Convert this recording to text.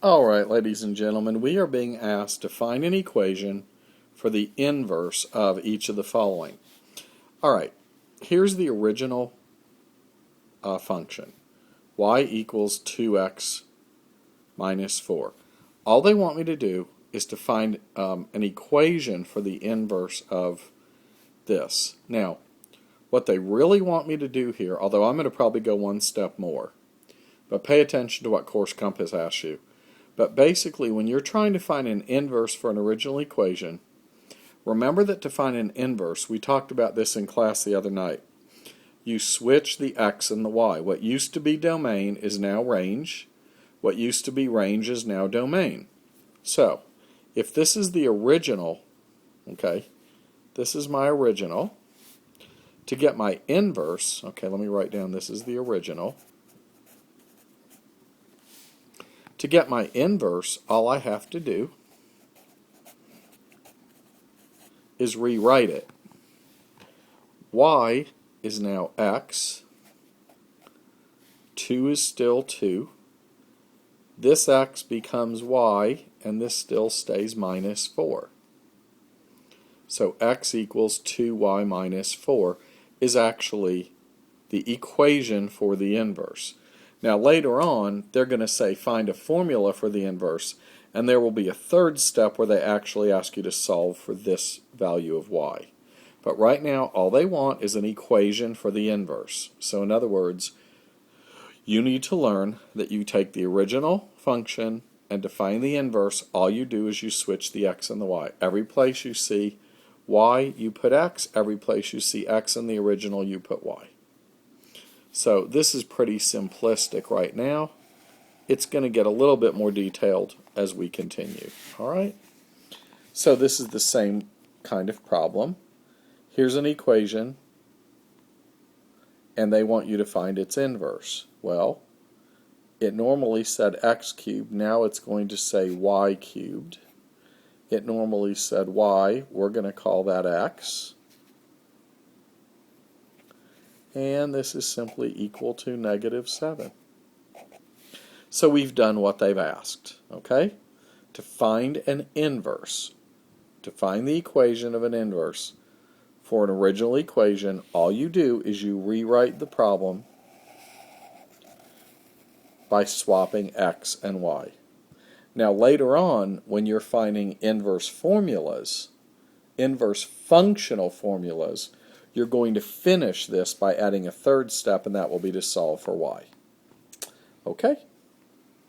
All right, ladies and gentlemen, we are being asked to find an equation for the inverse of each of the following. All right, here's the original function. Y equals 2x minus 4. All they want me to do is to find an equation for the inverse of this. Now, what they really want me to do here, although I'm going to probably go one step more, but pay attention to what Course Compass asks you. But basically, when you're trying to find an inverse for an original equation, remember that to find an inverse, we talked about this in class the other night, you switch the x and the y. What used to be domain is now range. What used to be range is now domain. So, if this is the original, okay, this is my original. To get my inverse, okay, let me write down this is the original. To get my inverse, all I have to do is rewrite it. Y is now x. 2 is still 2. This x becomes y, and this still stays minus 4. So x equals 2y minus 4 is actually the equation for the inverse. Now later on, they're going to say find a formula for the inverse, and there will be a third step where they actually ask you to solve for this value of y. But right now, all they want is an equation for the inverse. So in other words, you need to learn that you take the original function, and to find the inverse, all you do is you switch the x and the y. Every place you see y, you put x. Every place you see x in the original, you put y. So this is pretty simplistic right now. It's going to get a little bit more detailed as we continue. All right? So this is the same kind of problem. Here's an equation, and they want you to find its inverse. Well, it normally said x cubed. Now it's going to say y cubed. It normally said y. We're going to call that x. And this is simply equal to -7. So we've done what they've asked, okay? To find an inverse, to find the equation of an inverse for an original equation, all you do is you rewrite the problem by swapping x and y. Now later on, when you're finding inverse formulas, inverse functional formulas, you're going to finish this by adding a third step, and that will be to solve for y. Okay?